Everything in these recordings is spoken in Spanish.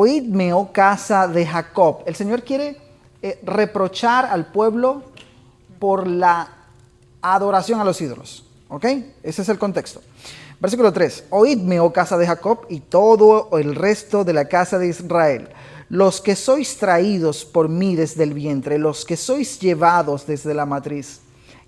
oídme, oh casa de Jacob. El Señor quiere reprochar al pueblo por la adoración a los ídolos. ¿Ok? Ese es el contexto. Versículo 3. Oídme, oh casa de Jacob, y todo el resto de la casa de Israel. Los que sois traídos por mí desde el vientre, los que sois llevados desde la matriz,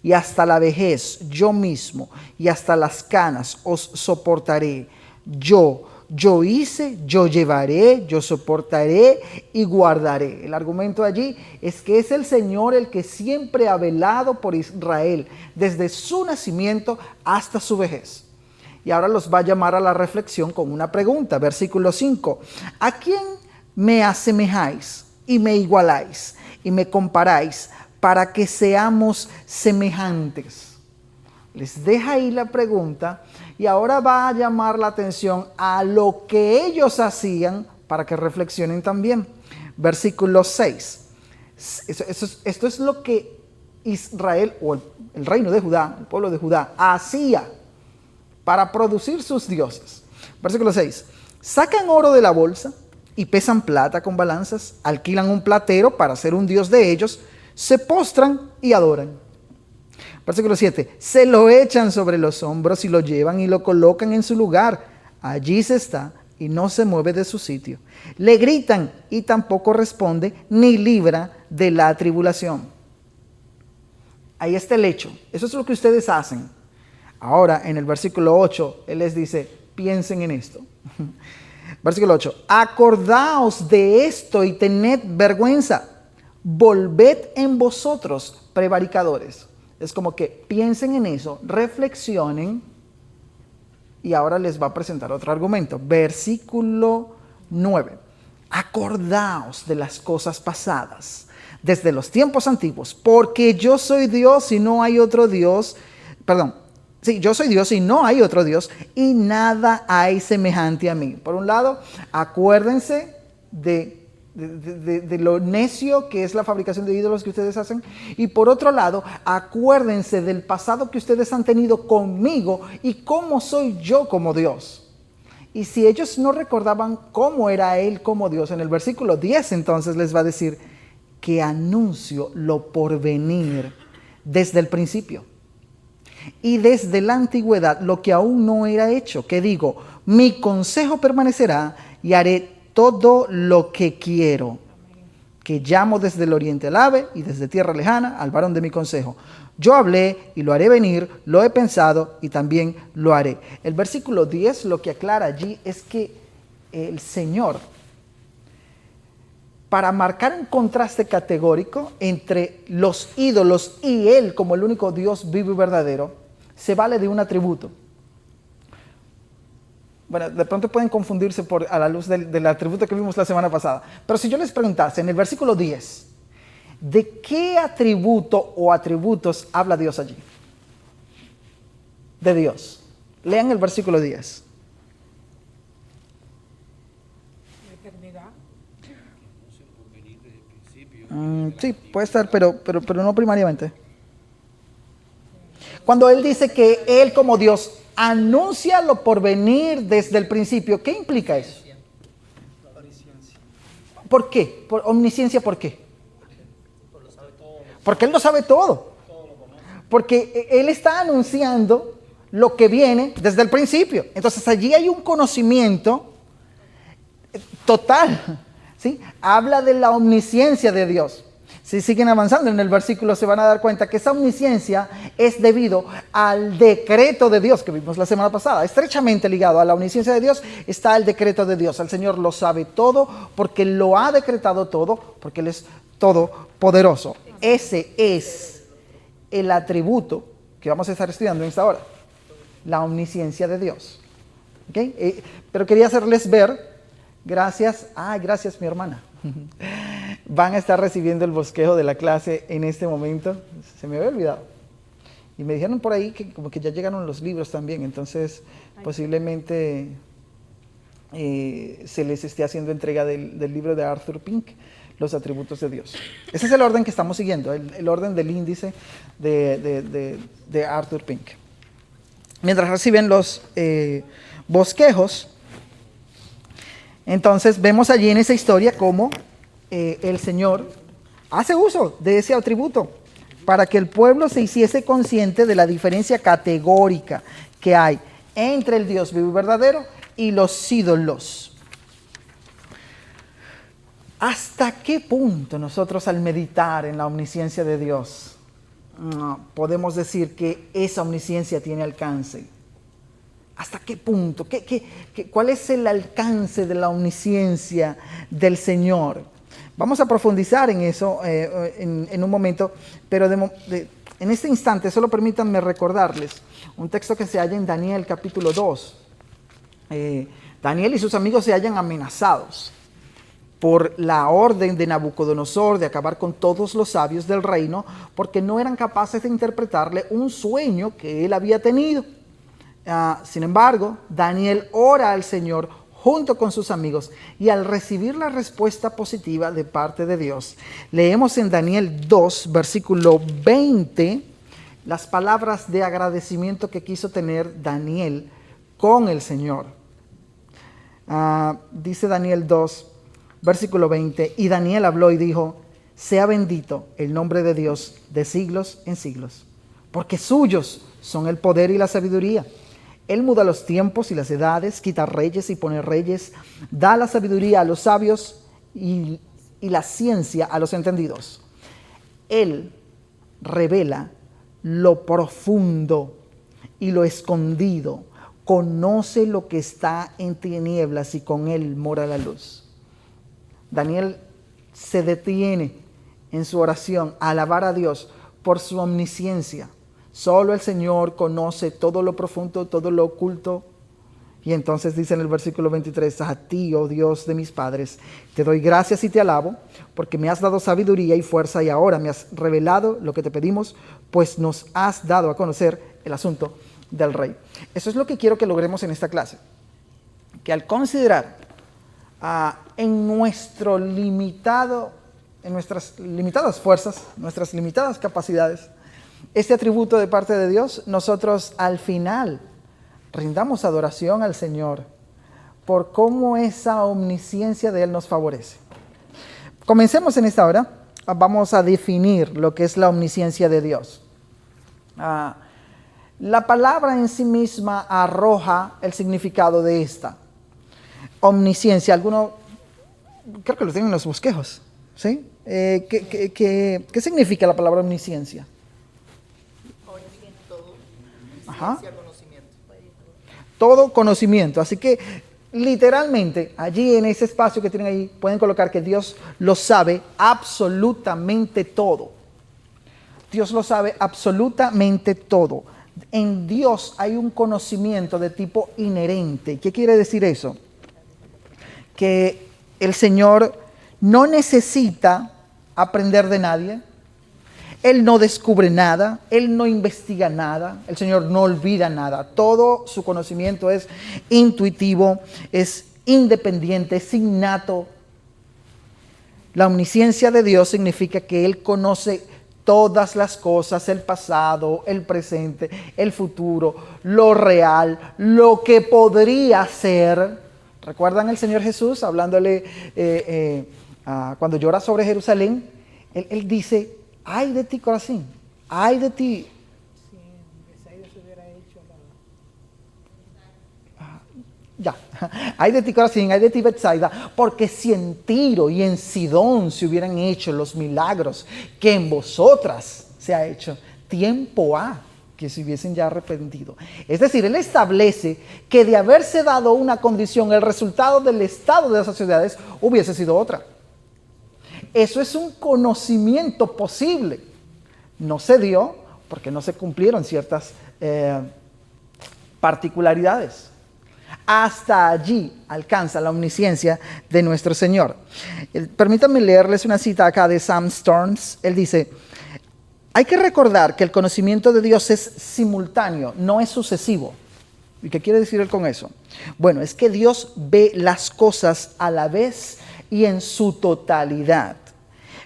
y hasta la vejez, yo mismo, y hasta las canas os soportaré. Yo hice, yo llevaré, yo soportaré y guardaré. El argumento allí es que es el Señor el que siempre ha velado por Israel, desde su nacimiento hasta su vejez. Y ahora los va a llamar a la reflexión con una pregunta. Versículo 5. ¿A quién me asemejáis y me igualáis y me comparáis para que seamos semejantes? Les deja ahí la pregunta y ahora va a llamar la atención a lo que ellos hacían para que reflexionen también. Versículo 6. Esto es lo que Israel o el reino de Judá, el pueblo de Judá, hacía para producir sus dioses. Versículo 6. Sacan oro de la bolsa y pesan plata con balanzas, alquilan un platero para hacer un dios de ellos, se postran y adoran. Versículo 7. Se lo echan sobre los hombros y lo llevan y lo colocan en su lugar. Allí se está y no se mueve de su sitio. Le gritan y tampoco responde ni libra de la tribulación. Ahí está el hecho. Eso es lo que ustedes hacen. Ahora, en el versículo 8, Él les dice, piensen en esto. Versículo 8, acordaos de esto y tened vergüenza. Volved en vosotros, prevaricadores. Es como que piensen en eso, reflexionen, y ahora les va a presentar otro argumento. Versículo 9, acordaos de las cosas pasadas, desde los tiempos antiguos, porque yo soy Dios y no hay otro Dios, Sí, yo soy Dios y no hay otro Dios y nada hay semejante a mí. Por un lado, acuérdense de lo necio que es la fabricación de ídolos que ustedes hacen. Y por otro lado, acuérdense del pasado que ustedes han tenido conmigo y cómo soy yo como Dios. Y si ellos no recordaban cómo era Él como Dios, en el versículo 10 entonces les va a decir que anuncio lo porvenir desde el principio. Y desde la antigüedad lo que aún no era hecho, que digo, mi consejo permanecerá y haré todo lo que quiero, que llamo desde el oriente al ave y desde tierra lejana al varón de mi consejo. Yo hablé y lo haré venir, lo he pensado y también lo haré. El versículo 10 lo que aclara allí es que el Señor, para marcar un contraste categórico entre los ídolos y Él como el único Dios vivo y verdadero, se vale de un atributo. Bueno, de pronto pueden confundirse a la luz del atributo que vimos la semana pasada. Pero si yo les preguntase en el versículo 10, ¿de qué atributo o atributos habla Dios allí? De Dios. Lean el versículo 10. Sí, puede estar, pero no primariamente. Cuando Él dice que Él como Dios anuncia lo por venir desde el principio, ¿qué implica eso? ¿Por qué? ¿Por omnisciencia por qué? Porque Él lo sabe todo. Porque Él está anunciando lo que viene desde el principio. Entonces allí hay un conocimiento total. ¿Sí? Habla de la omnisciencia de Dios. Si siguen avanzando en el versículo se van a dar cuenta que esa omnisciencia es debido al decreto de Dios que vimos la semana pasada. Estrechamente ligado a la omnisciencia de Dios está el decreto de Dios. El Señor lo sabe todo porque lo ha decretado todo, porque Él es todopoderoso. Ese es el atributo que vamos a estar estudiando en esta hora. La omnisciencia de Dios. ¿Okay? Pero quería hacerles ver. Gracias mi hermana. Van a estar recibiendo el bosquejo de la clase en este momento. Se me había olvidado. Y me dijeron por ahí que como que ya llegaron los libros también. Entonces posiblemente se les esté haciendo entrega del libro de Arthur Pink, Los atributos de Dios. Ese es el orden que estamos siguiendo, el orden del índice de Arthur Pink. Mientras reciben los bosquejos, Entonces vemos allí en esa historia cómo el Señor hace uso de ese atributo para que el pueblo se hiciese consciente de la diferencia categórica que hay entre el Dios vivo y verdadero y los ídolos. ¿Hasta qué punto nosotros al meditar en la omnisciencia de Dios podemos decir que esa omnisciencia tiene alcance? ¿Hasta qué punto? ¿Cuál es el alcance de la omnisciencia del Señor? Vamos a profundizar en eso en un momento, pero en este instante solo permítanme recordarles un texto que se halla en Daniel capítulo 2. Daniel y sus amigos se hallan amenazados por la orden de Nabucodonosor de acabar con todos los sabios del reino porque no eran capaces de interpretarle un sueño que él había tenido. Sin embargo, Daniel ora al Señor junto con sus amigos y al recibir la respuesta positiva de parte de Dios, leemos en Daniel 2, versículo 20, las palabras de agradecimiento que quiso tener Daniel con el Señor. Dice Daniel 2, versículo 20, y Daniel habló y dijo, sea bendito el nombre de Dios de siglos en siglos, porque suyos son el poder y la sabiduría. Él muda los tiempos y las edades, quita reyes y pone reyes, da la sabiduría a los sabios y la ciencia a los entendidos. Él revela lo profundo y lo escondido, conoce lo que está en tinieblas y con él mora la luz. Daniel se detiene en su oración a alabar a Dios por su omnisciencia. Solo el Señor conoce todo lo profundo, todo lo oculto. Y entonces dice en el versículo 23, a ti, oh Dios de mis padres, te doy gracias y te alabo, porque me has dado sabiduría y fuerza y ahora me has revelado lo que te pedimos, pues nos has dado a conocer el asunto del rey. Eso es lo que quiero que logremos en esta clase. Que al considerar en nuestras limitadas fuerzas, nuestras limitadas capacidades, este atributo de parte de Dios, nosotros al final rindamos adoración al Señor por cómo esa omnisciencia de Él nos favorece. Comencemos en esta hora. Vamos a definir lo que es la omnisciencia de Dios. La palabra en sí misma arroja el significado de esta omnisciencia. Algunos creo que lo tienen en los bosquejos, ¿sí? ¿Qué significa la palabra omnisciencia? Ajá. Conocimiento. Todo conocimiento. Así que literalmente allí en ese espacio que tienen ahí pueden colocar que Dios lo sabe absolutamente todo. Dios lo sabe absolutamente todo. En Dios hay un conocimiento de tipo inherente. ¿Qué quiere decir eso? Que el Señor no necesita aprender de nadie. Él no descubre nada, Él no investiga nada, el Señor no olvida nada. Todo su conocimiento es intuitivo, es independiente, es innato. La omnisciencia de Dios significa que Él conoce todas las cosas, el pasado, el presente, el futuro, lo real, lo que podría ser. ¿Recuerdan el Señor Jesús hablándole cuando llora sobre Jerusalén? Él dice, ay de ti, Corazín, ay de ti. Si en Bethsaida se hubiera hecho Ay de ti, Corazín, ay de ti, Bethsaida, porque si en Tiro y en Sidón se hubieran hecho los milagros que en vosotras se ha hecho, tiempo ha que se hubiesen ya arrepentido. Es decir, Él establece que de haberse dado una condición, el resultado del estado de esas ciudades hubiese sido otra. Eso es un conocimiento posible. No se dio porque no se cumplieron ciertas particularidades. Hasta allí alcanza la omnisciencia de nuestro Señor. Permítanme leerles una cita acá de Sam Storms. Él dice, hay que recordar que el conocimiento de Dios es simultáneo, no es sucesivo. ¿Y qué quiere decir él con eso? Bueno, es que Dios ve las cosas a la vez y en su totalidad,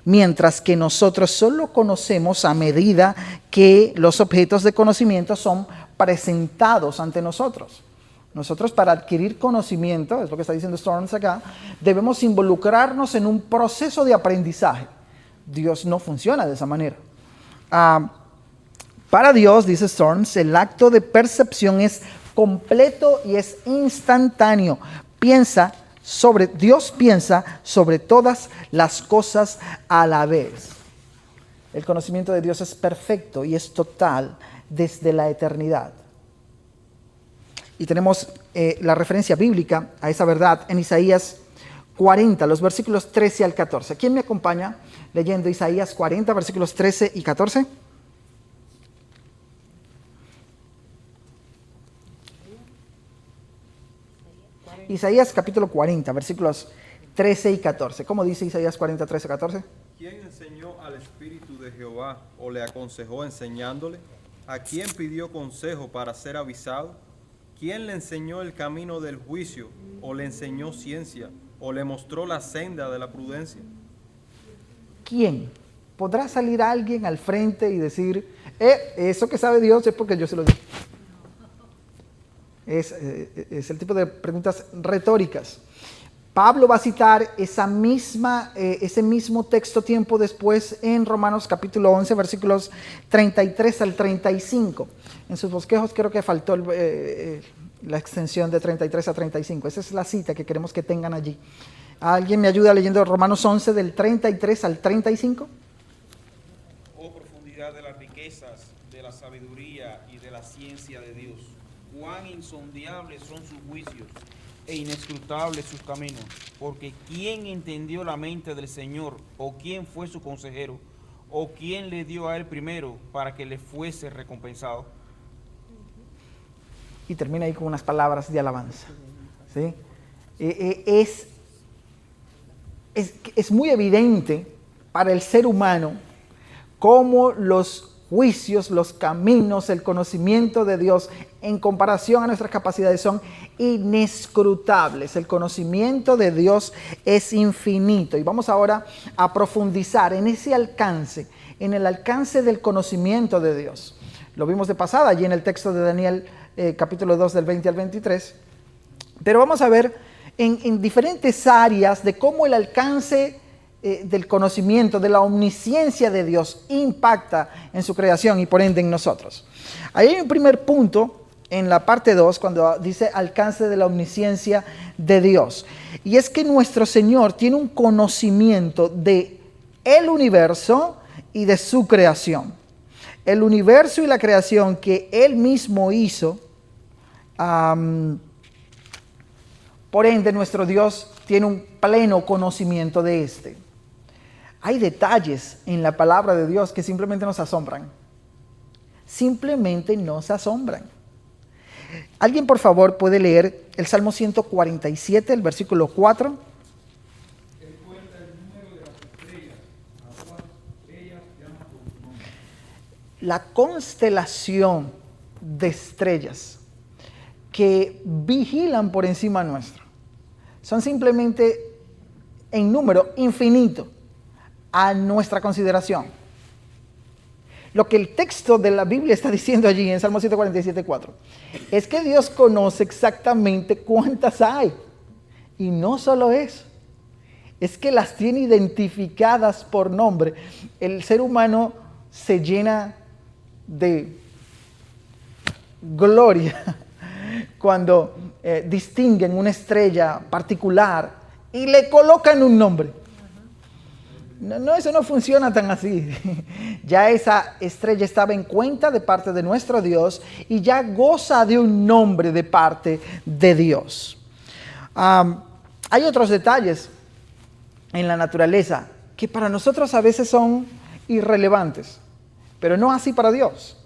mientras que nosotros solo conocemos a medida que los objetos de conocimiento son presentados ante nosotros. Nosotros para adquirir conocimiento, es lo que está diciendo Storms acá, debemos involucrarnos en un proceso de aprendizaje. Dios no funciona de esa manera. Para Dios, dice Storms, el acto de percepción es completo y es instantáneo. Dios piensa sobre todas las cosas a la vez. El conocimiento de Dios es perfecto y es total desde la eternidad. Y tenemos la referencia bíblica a esa verdad en Isaías 40, los versículos 13 al 14. ¿Quién me acompaña leyendo Isaías 40, versículos 13 y 14? Isaías capítulo 40, versículos 13 y 14. ¿Cómo dice Isaías 40, 13, 14? ¿Quién enseñó al Espíritu de Jehová o le aconsejó enseñándole? ¿A quién pidió consejo para ser avisado? ¿Quién le enseñó el camino del juicio o le enseñó ciencia o le mostró la senda de la prudencia? ¿Quién? ¿Podrá salir alguien al frente y decir, eso que sabe Dios es porque yo se lo digo? Es el tipo de preguntas retóricas. Pablo va a citar ese mismo texto tiempo después en Romanos capítulo 11, versículos 33 al 35. En sus bosquejos creo que faltó la extensión de 33 a 35. Esa es la cita que queremos que tengan allí. ¿Alguien me ayuda leyendo Romanos 11 del 33 al 35? Oh profundidad de las riquezas, de la sabiduría y de la ciencia de Dios. Cuán insondables son sus juicios e inescrutables sus caminos, porque ¿quién entendió la mente del Señor? ¿O quién fue su consejero? ¿O quién le dio a él primero para que le fuese recompensado? Y termina ahí con unas palabras de alabanza. ¿Sí? Es muy evidente para el ser humano cómo los juicios, los caminos, el conocimiento de Dios en comparación a nuestras capacidades son inescrutables. El conocimiento de Dios es infinito. Y vamos ahora a profundizar en ese alcance, en el alcance del conocimiento de Dios. Lo vimos de pasada allí en el texto de Daniel capítulo 2 del 20 al 23. Pero vamos a ver en diferentes áreas de cómo el alcance del conocimiento, de la omnisciencia de Dios impacta en su creación y por ende en nosotros. Ahí hay un primer punto en la parte 2 cuando dice alcance de la omnisciencia de Dios. Y es que nuestro Señor tiene un conocimiento de el universo y de su creación. El universo y la creación que Él mismo hizo, por ende nuestro Dios tiene un pleno conocimiento de este. Hay detalles en la palabra de Dios que simplemente nos asombran. Simplemente nos asombran. ¿Alguien por favor puede leer el Salmo 147, el versículo 4? Él cuenta el número de las estrellas, a cual ellas llaman por su nombre. La constelación de estrellas que vigilan por encima nuestro son simplemente en número infinito a nuestra consideración. Lo que el texto de la Biblia está diciendo allí en Salmo 147:4 es que Dios conoce exactamente cuántas hay. Y no solo eso, es que las tiene identificadas por nombre. El ser humano se llena de gloria cuando distinguen una estrella particular y le colocan un nombre. No, eso no funciona tan así. Ya esa estrella estaba en cuenta de parte de nuestro Dios y ya goza de un nombre de parte de Dios. Hay otros detalles en la naturaleza que para nosotros a veces son irrelevantes, pero no así para Dios.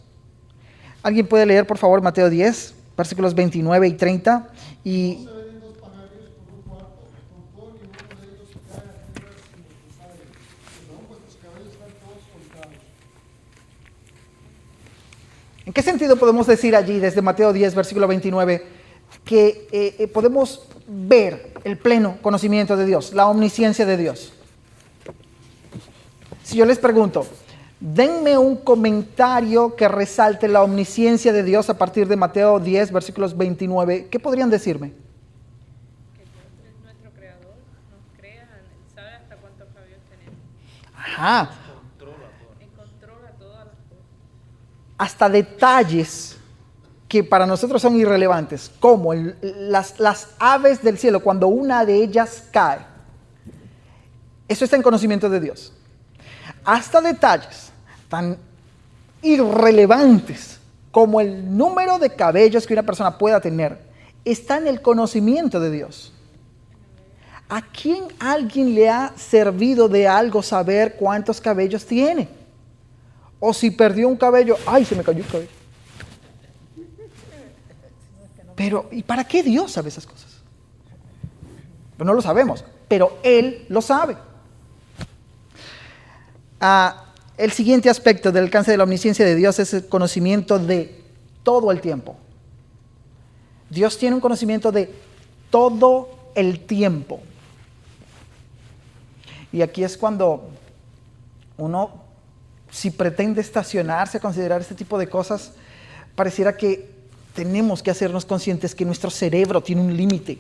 ¿Alguien puede leer, por favor, Mateo 10, versículos 29 y 30? Y ¿en qué sentido podemos decir allí, desde Mateo 10, versículo 29, que podemos ver el pleno conocimiento de Dios, la omnisciencia de Dios? Si yo les pregunto, Denme un comentario que resalte la omnisciencia de Dios a partir de Mateo 10, versículos 29. ¿Qué podrían decirme? Que Dios es nuestro creador, nos crea, Él sabe hasta cuántos cabellos tenemos. Ajá. Él controla todas las cosas. Hasta detalles que para nosotros son irrelevantes, como las aves del cielo, cuando una de ellas cae. Eso está en conocimiento de Dios. Hasta detalles tan irrelevantes como el número de cabellos que una persona pueda tener, está en el conocimiento de Dios. ¿A quién alguien le ha servido de algo saber cuántos cabellos tiene? O si perdió un cabello, ¡ay, se me cayó un cabello! Pero, ¿y para qué Dios sabe esas cosas? Pues no lo sabemos, pero Él lo sabe. El siguiente aspecto del alcance de la omnisciencia de Dios es el conocimiento de todo el tiempo. Dios tiene un conocimiento de todo el tiempo. Y aquí es cuando uno, si pretende estacionarse a considerar este tipo de cosas, pareciera que tenemos que hacernos conscientes que nuestro cerebro tiene un límite.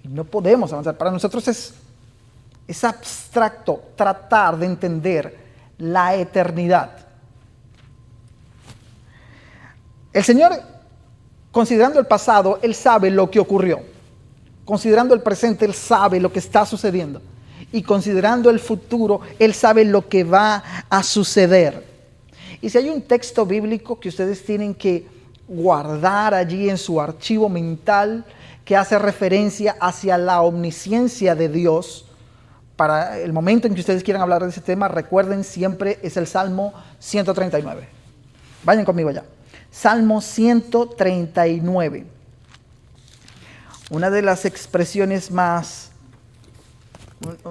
Y no podemos avanzar. Para nosotros es abstracto tratar de entender la eternidad. El Señor, considerando el pasado, Él sabe lo que ocurrió. Considerando el presente, Él sabe lo que está sucediendo. Y considerando el futuro, Él sabe lo que va a suceder. Y si hay un texto bíblico que ustedes tienen que guardar allí en su archivo mental, que hace referencia hacia la omnisciencia de Dios, para el momento en que ustedes quieran hablar de ese tema, recuerden siempre, es el Salmo 139. Vayan conmigo allá. Salmo 139. Una de las expresiones más,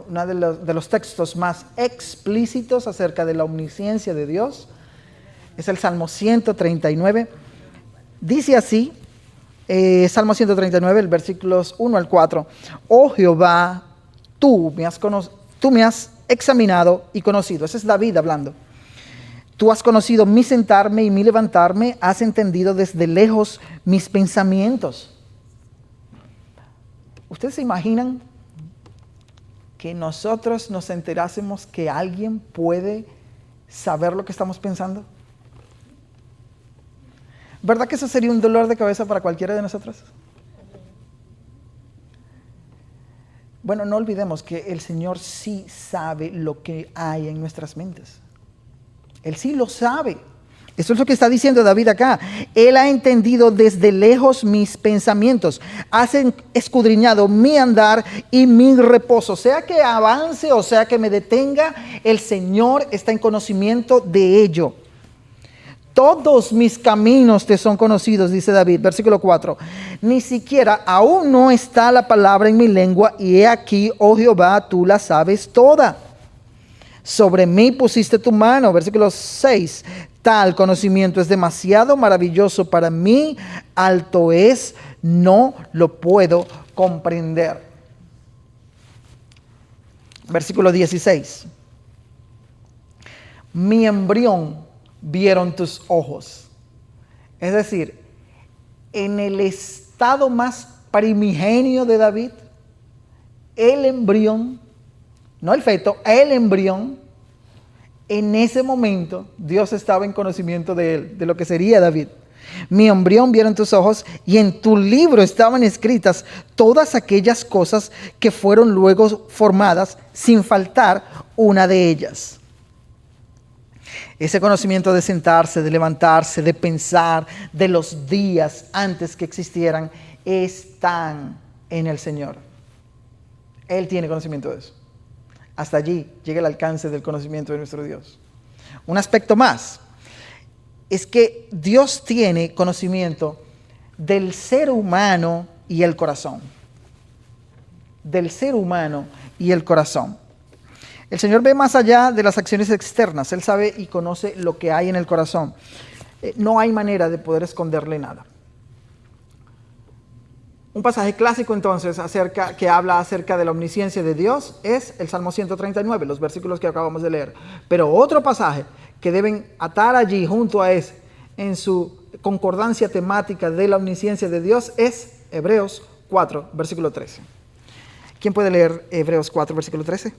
uno de los textos más explícitos acerca de la omnisciencia de Dios es el Salmo 139. Dice así, Salmo 139, el versículos 1 al 4. Oh Jehová, tú me has examinado y conocido. Ese es David hablando. Tú has conocido mi sentarme y mi levantarme, has entendido desde lejos mis pensamientos. ¿Ustedes se imaginan que nosotros nos enterásemos que alguien puede saber lo que estamos pensando? ¿Verdad que eso sería un dolor de cabeza para cualquiera de nosotros? Bueno, no olvidemos que el Señor sí sabe lo que hay en nuestras mentes. Él sí lo sabe. Eso es lo que está diciendo David acá. Él ha entendido desde lejos mis pensamientos. Has escudriñado mi andar y mi reposo. Sea que avance o sea que me detenga, el Señor está en conocimiento de ello. Todos mis caminos te son conocidos, dice David, versículo 4. Ni siquiera aún no está la palabra en mi lengua, y he aquí, oh Jehová, tú la sabes toda. Sobre mí pusiste tu mano, versículo 6. Tal conocimiento es demasiado maravilloso para mí, alto es, no lo puedo comprender. Versículo 16. Mi embrión vieron tus ojos. Es decir, en el estado más primigenio de David, el embrión, no el feto, el embrión, en ese momento Dios estaba en conocimiento de él, de lo que sería David. Mi embrión vieron tus ojos, y en tu libro estaban escritas todas aquellas cosas que fueron luego formadas, sin faltar una de ellas. Ese conocimiento de sentarse, de levantarse, de pensar, de los días antes que existieran, están en el Señor. Él tiene conocimiento de eso. Hasta allí llega el alcance del conocimiento de nuestro Dios. Un aspecto más es que Dios tiene conocimiento del ser humano y el corazón. Del ser humano y el corazón. El Señor ve más allá de las acciones externas. Él sabe y conoce lo que hay en el corazón. No hay manera de poder esconderle nada. Un pasaje clásico entonces que habla acerca de la omnisciencia de Dios es el Salmo 139, los versículos que acabamos de leer. Pero otro pasaje que deben atar allí junto a ese, en su concordancia temática de la omnisciencia de Dios, es Hebreos 4, versículo 13. ¿Quién puede leer Hebreos 4, versículo 13?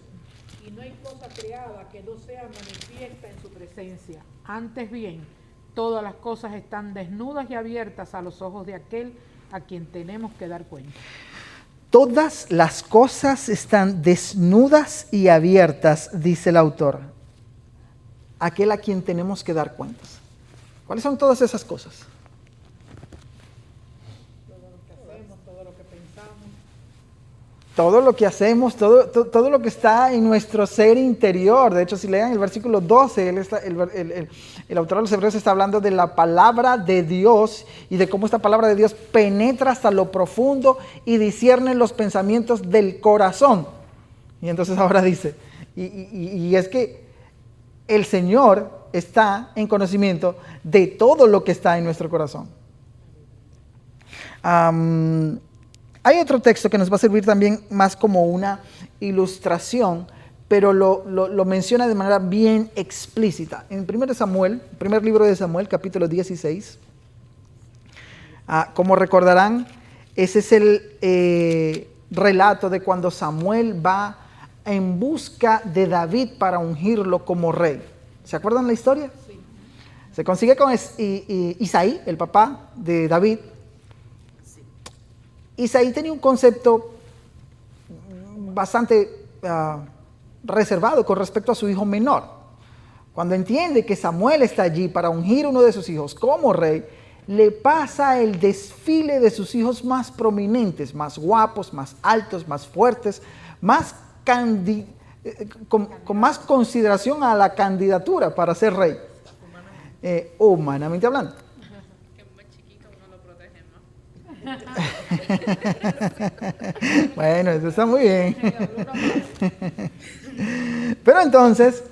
Y no hay cosa creada que no sea manifiesta en su presencia. Antes bien, todas las cosas están desnudas y abiertas a los ojos de aquel a quien tenemos que dar cuenta. Todas las cosas están desnudas y abiertas, dice el autor. Aquel a quien tenemos que dar cuentas. ¿Cuáles son todas esas cosas? Todo lo que hacemos, todo lo que está en nuestro ser interior. De hecho, si lean el versículo 12, el autor de los Hebreos está hablando de la palabra de Dios y de cómo esta palabra de Dios penetra hasta lo profundo y discierne los pensamientos del corazón. Y entonces ahora dice, y es que el Señor está en conocimiento de todo lo que está en nuestro corazón. Hay otro texto que nos va a servir también más como una ilustración, pero lo menciona de manera bien explícita. En 1 Samuel, primer libro de Samuel, capítulo 16. Como recordarán, ese es el relato de cuando Samuel va en busca de David para ungirlo como rey. ¿Se acuerdan la historia? Sí. Se consigue con Isaí, el papá de David. Isaí tenía un concepto bastante reservado con respecto a su hijo menor. Cuando entiende que Samuel está allí para ungir uno de sus hijos como rey, le pasa el desfile de sus hijos más prominentes, más guapos, más altos, más fuertes, con más consideración a la candidatura para ser rey. Humanamente hablando. Bueno, eso está muy bien. Pero entonces,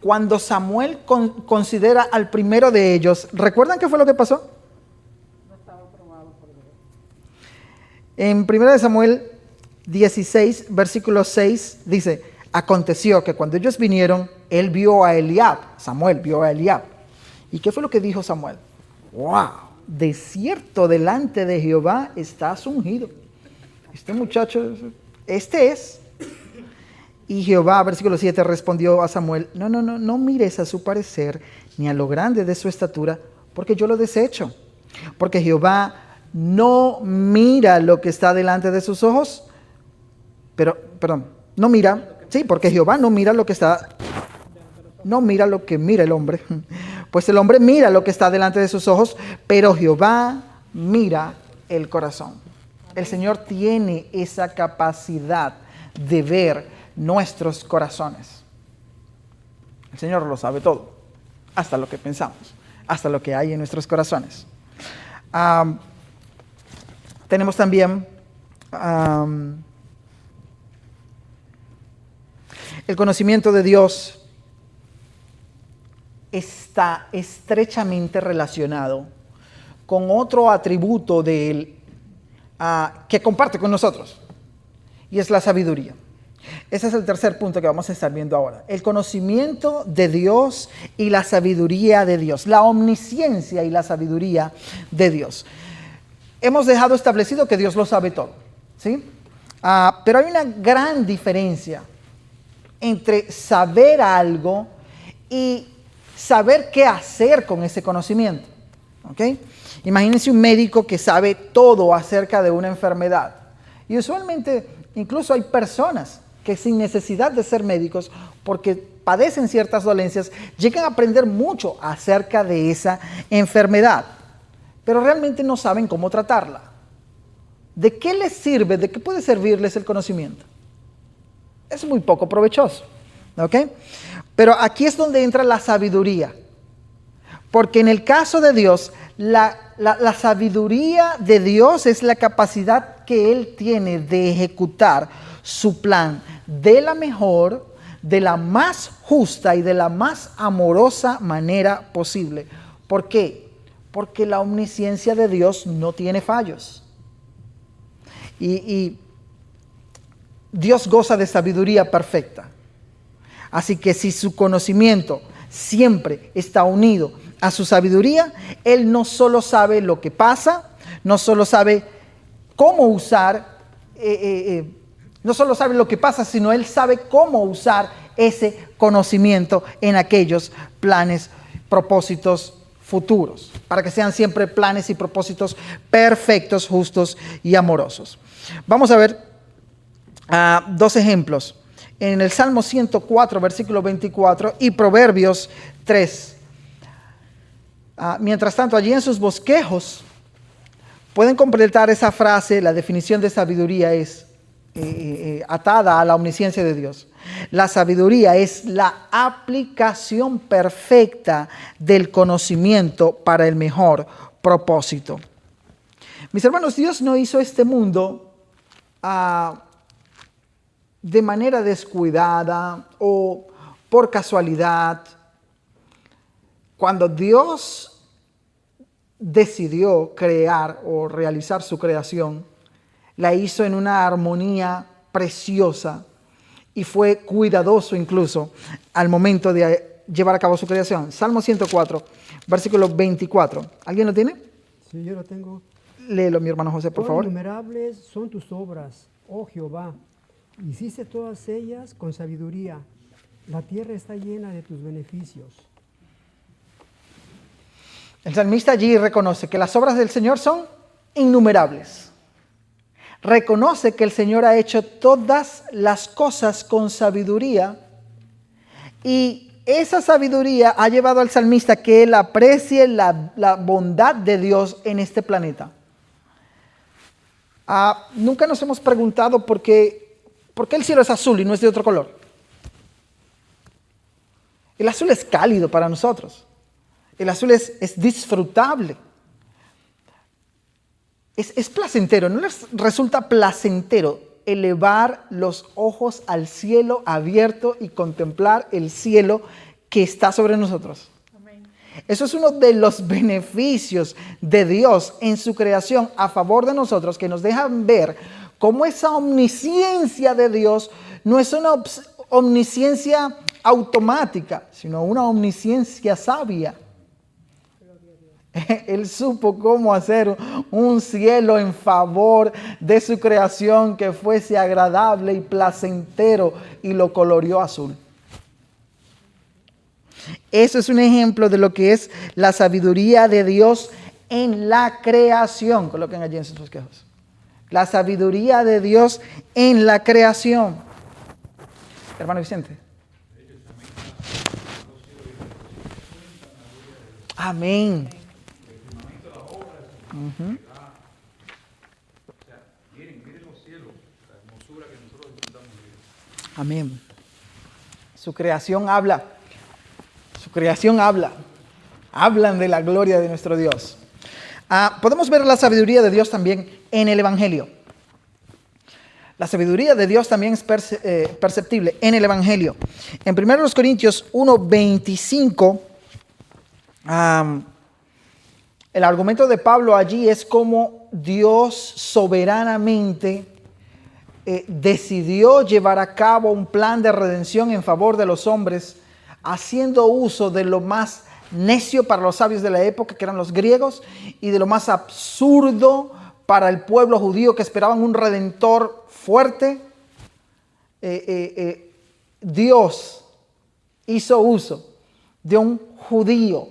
cuando Samuel considera al primero de ellos, ¿recuerdan qué fue lo que pasó? No estaba aprobado por Dios. En 1 Samuel 16, versículo 6, dice: aconteció que cuando ellos vinieron, él vio a Eliab, Samuel vio a Eliab. ¿Y qué fue lo que dijo Samuel? ¡Wow! De cierto, delante de Jehová estás ungido. Este muchacho, este es. Y Jehová, versículo 7, respondió a Samuel: no mires a su parecer, ni a lo grande de su estatura, porque yo lo desecho. Porque Jehová no mira lo que está delante de sus ojos, porque Jehová no mira lo que está, no mira lo que mira el hombre. Pues el hombre mira lo que está delante de sus ojos, pero Jehová mira el corazón. El Señor tiene esa capacidad de ver nuestros corazones. El Señor lo sabe todo, hasta lo que pensamos, hasta lo que hay en nuestros corazones. Tenemos también el conocimiento de Dios. Está estrechamente relacionado con otro atributo de Él que comparte con nosotros, y es la sabiduría. Ese es el tercer punto que vamos a estar viendo ahora. El conocimiento de Dios y la sabiduría de Dios, la omnisciencia y la sabiduría de Dios. Hemos dejado establecido que Dios lo sabe todo, ¿sí? Pero hay una gran diferencia entre saber algo y saber qué hacer con ese conocimiento. ¿Okay? Imagínense un médico que sabe todo acerca de una enfermedad. Y usualmente incluso hay personas que sin necesidad de ser médicos, porque padecen ciertas dolencias, llegan a aprender mucho acerca de esa enfermedad, pero realmente no saben cómo tratarla. ¿De qué les sirve? ¿De qué puede servirles el conocimiento? Es muy poco provechoso. ¿Ok? Pero aquí es donde entra la sabiduría. Porque en el caso de Dios, la sabiduría de Dios es la capacidad que Él tiene de ejecutar su plan de la mejor, de la más justa y de la más amorosa manera posible. ¿Por qué? Porque la omnisciencia de Dios no tiene fallos. Y Dios goza de sabiduría perfecta. Así que si su conocimiento siempre está unido a su sabiduría, Él no solo sabe lo que pasa, no solo sabe cómo usar, no solo sabe lo que pasa, sino Él sabe cómo usar ese conocimiento en aquellos planes, propósitos futuros, para que sean siempre planes y propósitos perfectos, justos y amorosos. Vamos a ver dos ejemplos. En el Salmo 104, versículo 24 y Proverbios 3. Mientras tanto, allí en sus bosquejos pueden completar esa frase. La definición de sabiduría es atada a la omnisciencia de Dios. La sabiduría es la aplicación perfecta del conocimiento para el mejor propósito. Mis hermanos, Dios no hizo este mundo de manera descuidada o por casualidad. Cuando Dios decidió crear o realizar su creación, la hizo en una armonía preciosa y fue cuidadoso incluso al momento de llevar a cabo su creación. Salmo 104, versículo 24. ¿Alguien lo tiene? Sí, yo lo tengo. Léelo, mi hermano José, por favor. Innumerables son tus obras, oh Jehová. Hiciste todas ellas con sabiduría. La tierra está llena de tus beneficios. El salmista allí reconoce que las obras del Señor son innumerables. Reconoce que el Señor ha hecho todas las cosas con sabiduría y esa sabiduría ha llevado al salmista que él aprecie la bondad de Dios en este planeta. Nunca nos hemos preguntado por qué el cielo es azul y no es de otro color. El azul es cálido para nosotros. El azul es disfrutable. Es placentero, ¿no les resulta placentero elevar los ojos al cielo abierto y contemplar el cielo que está sobre nosotros? Amén. Eso es uno de los beneficios de Dios en su creación a favor de nosotros, que nos dejan ver cómo esa omnisciencia de Dios no es una omnisciencia automática, sino una omnisciencia sabia. Él supo cómo hacer un cielo en favor de su creación que fuese agradable y placentero y lo coloreó azul. Eso es un ejemplo de lo que es la sabiduría de Dios en la creación. Coloquen allí en sus bosquejos. La sabiduría de Dios en la creación. Hermano Vicente. Amén. Uh-huh. Amén. Su creación habla. Su creación habla. Hablan de la gloria de nuestro Dios. Podemos ver la sabiduría de Dios también en el Evangelio. La sabiduría de Dios también es perceptible en el Evangelio. En 1 Corintios 1:25, el argumento de Pablo allí es cómo Dios soberanamente decidió llevar a cabo un plan de redención en favor de los hombres, haciendo uso de lo más necio para los sabios de la época, que eran los griegos, y de lo más absurdo para el pueblo judío, que esperaban un redentor fuerte. Dios hizo uso de un judío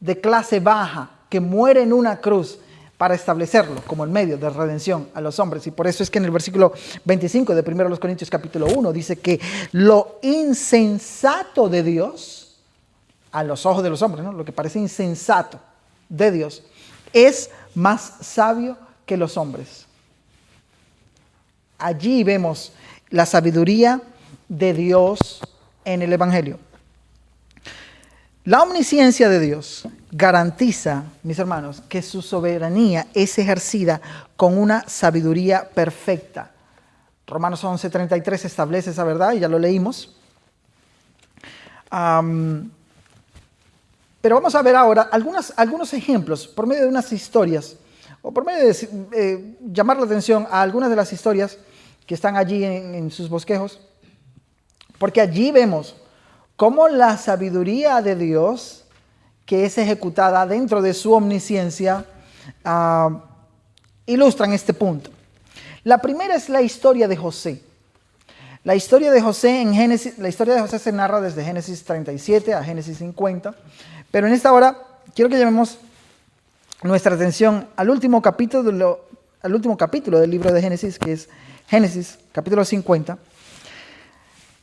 de clase baja que muere en una cruz para establecerlo como el medio de redención a los hombres. Y por eso es que en el versículo 25 de 1 Corintios capítulo 1 dice que lo insensato de Dios, a los ojos de los hombres, ¿no? Lo que parece insensato de Dios, es más sabio que los hombres. Allí vemos la sabiduría de Dios en el Evangelio. La omnisciencia de Dios garantiza, mis hermanos, que su soberanía es ejercida con una sabiduría perfecta. Romanos 11:33 establece esa verdad y ya lo leímos. Pero vamos a ver ahora algunos ejemplos por medio de unas historias, o por medio de llamar la atención a algunas de las historias que están allí en sus bosquejos, porque allí vemos cómo la sabiduría de Dios, que es ejecutada dentro de su omnisciencia, ilustran este punto. La primera es la historia de José. La historia de José en Génesis, la historia de José se narra desde Génesis 37 a Génesis 50, pero en esta hora quiero que llamemos nuestra atención al último capítulo del libro de Génesis, que es Génesis capítulo 50.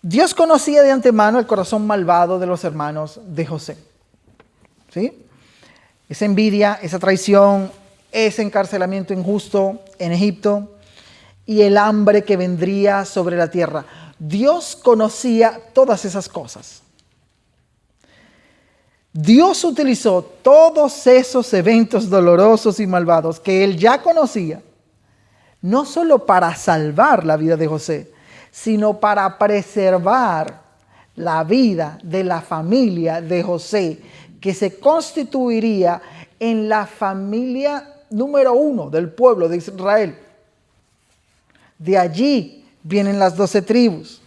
Dios conocía de antemano el corazón malvado de los hermanos de José. ¿Sí? Esa envidia, esa traición, ese encarcelamiento injusto en Egipto y el hambre que vendría sobre la tierra. Dios conocía todas esas cosas. Dios utilizó todos esos eventos dolorosos y malvados que él ya conocía, no solo para salvar la vida de José, sino para preservar la vida de la familia de José, que se constituiría en la familia número 1 del pueblo de Israel. De allí vienen las 12 tribus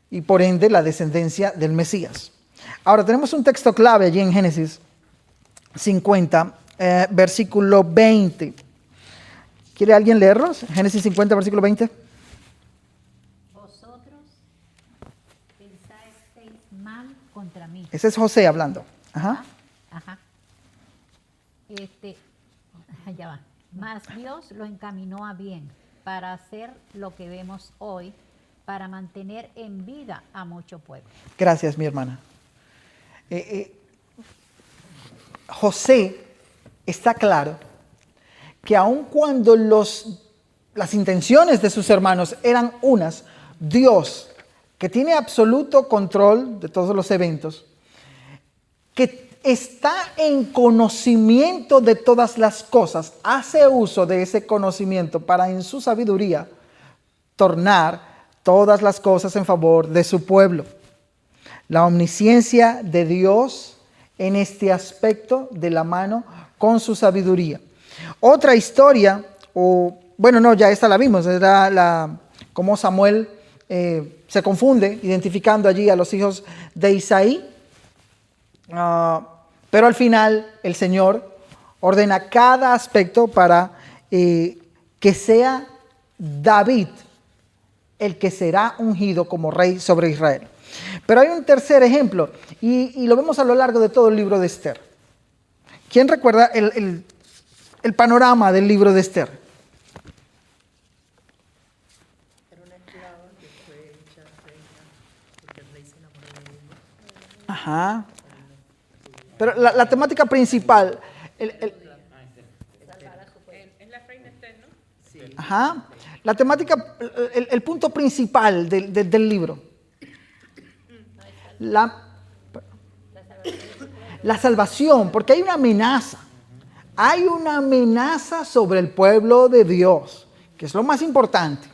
y por ende la descendencia del Mesías. Ahora tenemos un texto clave allí en Génesis 50, versículo 20. ¿Quiere alguien leerlos? Génesis 50, versículo 20. Vosotros pensasteis mal contra mí. Ese es José hablando. Ajá. Ajá. Ya va. Mas Dios lo encaminó a bien para hacer lo que vemos hoy, para mantener en vida a mucho pueblo. Gracias, mi hermana. José está claro que aun cuando las intenciones de sus hermanos eran unas, Dios, que tiene absoluto control de todos los eventos, que está en conocimiento de todas las cosas, hace uso de ese conocimiento para en su sabiduría tornar todas las cosas en favor de su pueblo. La omnisciencia de Dios en este aspecto de la mano con su sabiduría. Otra historia, ya esta la vimos, era cómo Samuel se confunde identificando allí a los hijos de Isaí. Pero al final el Señor ordena cada aspecto para que sea David el que será ungido como rey sobre Israel. Pero hay un tercer ejemplo y lo vemos a lo largo de todo el libro de Esther. ¿Quién recuerda el panorama del libro de Esther? Era una esclava que fue hecha reina porque el rey se enamoró de ella. Ajá. Pero la temática principal, Es la reina Esther, ¿no? Sí. ajá, la temática, el punto principal del libro. La salvación, porque hay una amenaza. Hay una amenaza sobre el pueblo de Dios, que es lo más importante.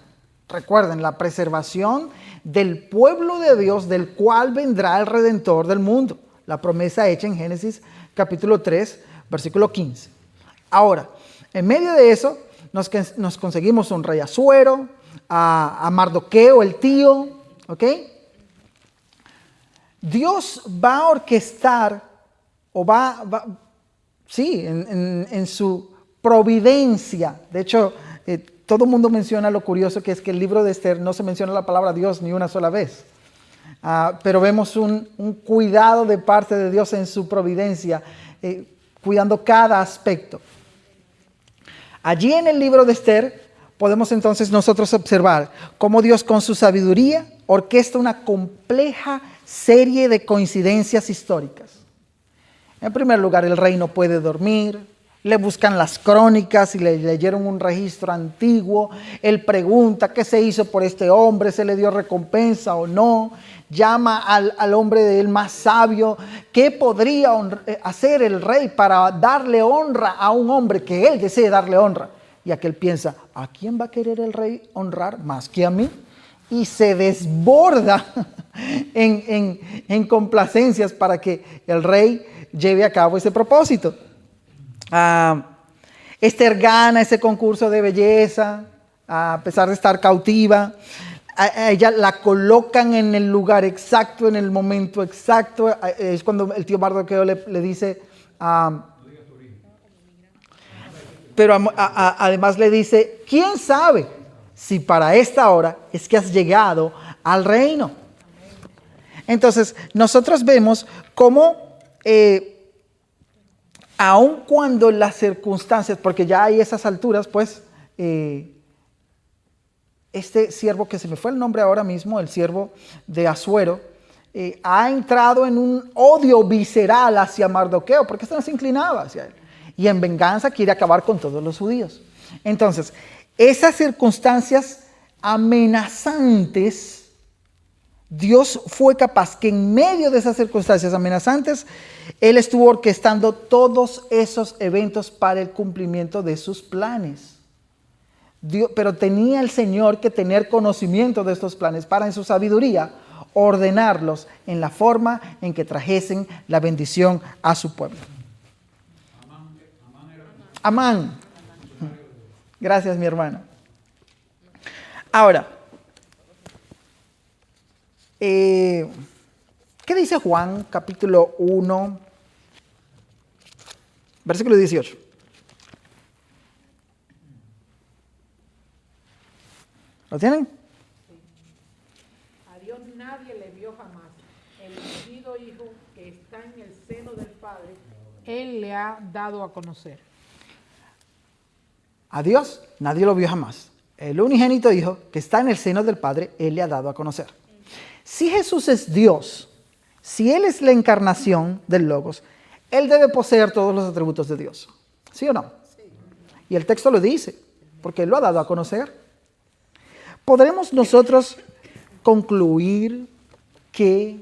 Recuerden, la preservación del pueblo de Dios, del cual vendrá el Redentor del mundo. La promesa hecha en Génesis capítulo 3, versículo 15. Ahora, en medio de eso, nos conseguimos un rey Asuero, a Mardoqueo, el tío, ¿ok? Dios va a orquestar, en su providencia. De hecho, todo el mundo menciona lo curioso que es que el libro de Esther no se menciona la palabra Dios ni una sola vez. Pero vemos un cuidado de parte de Dios en su providencia, cuidando cada aspecto. Allí en el libro de Esther podemos entonces nosotros observar cómo Dios con su sabiduría orquesta una compleja serie de coincidencias históricas. En primer lugar, el rey no puede dormir. Le buscan las crónicas y le leyeron un registro antiguo. Él pregunta qué se hizo por este hombre, se le dio recompensa o no. Llama al hombre de él más sabio. ¿Qué podría hacer el rey para darle honra a un hombre que él desee darle honra? Y aquel piensa, ¿a quién va a querer el rey honrar más que a mí? y se desborda en complacencias para que el rey lleve a cabo ese propósito. Esther gana ese concurso de belleza, a pesar de estar cautiva. A ella la colocan en el lugar exacto, en el momento exacto. Es cuando el tío Mardoqueo le dice, pero además le dice, ¿quién sabe si para esta hora es que has llegado al reino? Entonces, nosotros vemos cómo, aun cuando las circunstancias, porque ya hay esas alturas, pues, este siervo, que se me fue el nombre ahora mismo, el siervo de Asuero, ha entrado en un odio visceral hacia Mardoqueo, porque este no se inclinaba hacia él. Y en venganza quiere acabar con todos los judíos. Entonces, esas circunstancias amenazantes, Dios fue capaz que en medio de esas circunstancias amenazantes, Él estuvo orquestando todos esos eventos para el cumplimiento de sus planes. Pero tenía el Señor que tener conocimiento de estos planes para en su sabiduría ordenarlos en la forma en que trajesen la bendición a su pueblo. Amán. Gracias, mi hermano. Ahora, ¿qué dice Juan capítulo 1, versículo 18? ¿Lo tienen? A Dios nadie le vio jamás. El ungido Hijo que está en el seno del Padre, Él le ha dado a conocer. A Dios nadie lo vio jamás. El unigénito Hijo que está en el seno del Padre, Él le ha dado a conocer. Si Jesús es Dios, si Él es la encarnación del Logos, Él debe poseer todos los atributos de Dios. ¿Sí o no? Sí. Y el texto lo dice, porque Él lo ha dado a conocer. ¿Podremos nosotros concluir que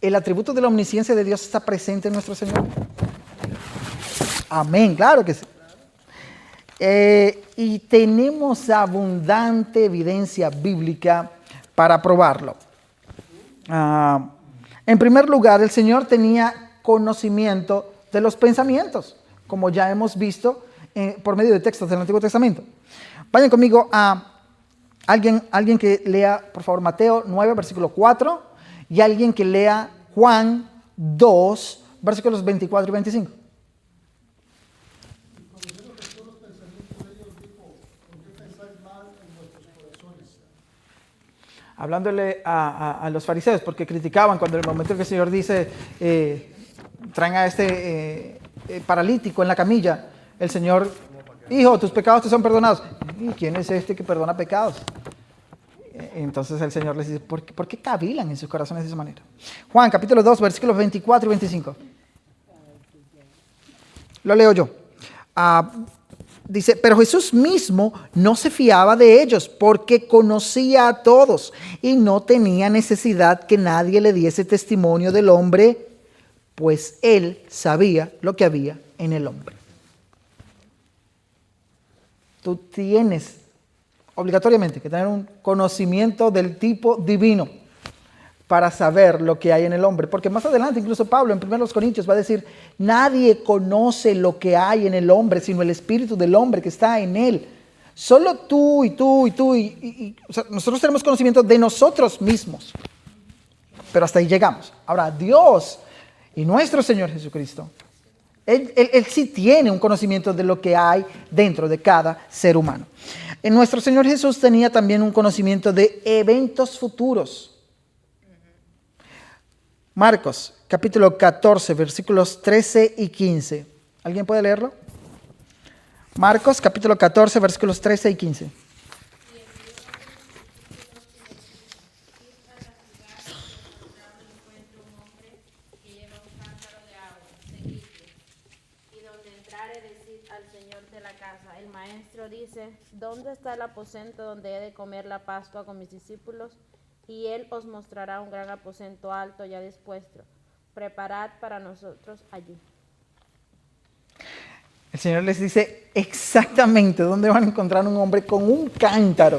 el atributo de la omnisciencia de Dios está presente en nuestro Señor? Amén, claro que sí. Y tenemos abundante evidencia bíblica para probarlo. En primer lugar, el Señor tenía conocimiento de los pensamientos, como ya hemos visto por medio de textos del Antiguo Testamento. Vayan conmigo a alguien que lea, por favor, Mateo 9, versículo 4, y alguien que lea Juan 2, versículos 24 y 25. Hablándole a los fariseos, porque criticaban cuando en el momento en que el Señor dice, traen a este paralítico en la camilla, el Señor, hijo, tus pecados te son perdonados. ¿Y quién es este que perdona pecados? Entonces el Señor les dice, ¿por qué cavilan en sus corazones de esa manera? Juan capítulo 2, versículos 24 y 25. Lo leo yo. Dice, pero Jesús mismo no se fiaba de ellos porque conocía a todos y no tenía necesidad que nadie le diese testimonio del hombre, pues Él sabía lo que había en el hombre. Tú tienes obligatoriamente que tener un conocimiento del tipo divino para saber lo que hay en el hombre. Porque más adelante, incluso Pablo en 1 Corintios va a decir, nadie conoce lo que hay en el hombre, sino el espíritu del hombre que está en él. Solo tú y tú y tú. O sea, nosotros tenemos conocimiento de nosotros mismos. Pero hasta ahí llegamos. Ahora, Dios y nuestro Señor Jesucristo, Él sí tiene un conocimiento de lo que hay dentro de cada ser humano. Nuestro Señor Jesús tenía también un conocimiento de eventos futuros. Marcos, capítulo 14, versículos 13 y 15. ¿Alguien puede leerlo? Marcos, capítulo 14, versículos 13 y 15. El maestro dice, ¿dónde está el aposento donde he de comer la Pascua con mis discípulos? Y él os mostrará un gran aposento alto ya dispuesto. Preparad para nosotros allí. El Señor les dice exactamente dónde van a encontrar un hombre con un cántaro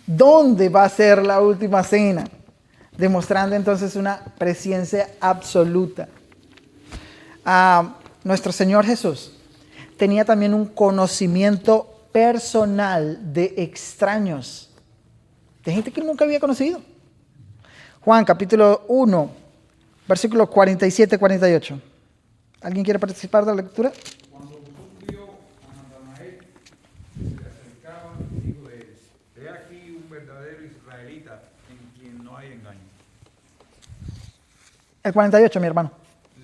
¿Dónde va a ser la última cena? Demostrando entonces una presencia absoluta. Nuestro Señor Jesús tenía también un conocimiento personal de extraños, de gente que nunca había conocido. Juan capítulo 1, versículos 47-48. ¿Alguien quiere participar de la lectura? Cuando Jesús vio a Natanael, se le acercaba y dijo de él: he aquí un verdadero israelita en quien no hay engaño. El 48, mi hermano.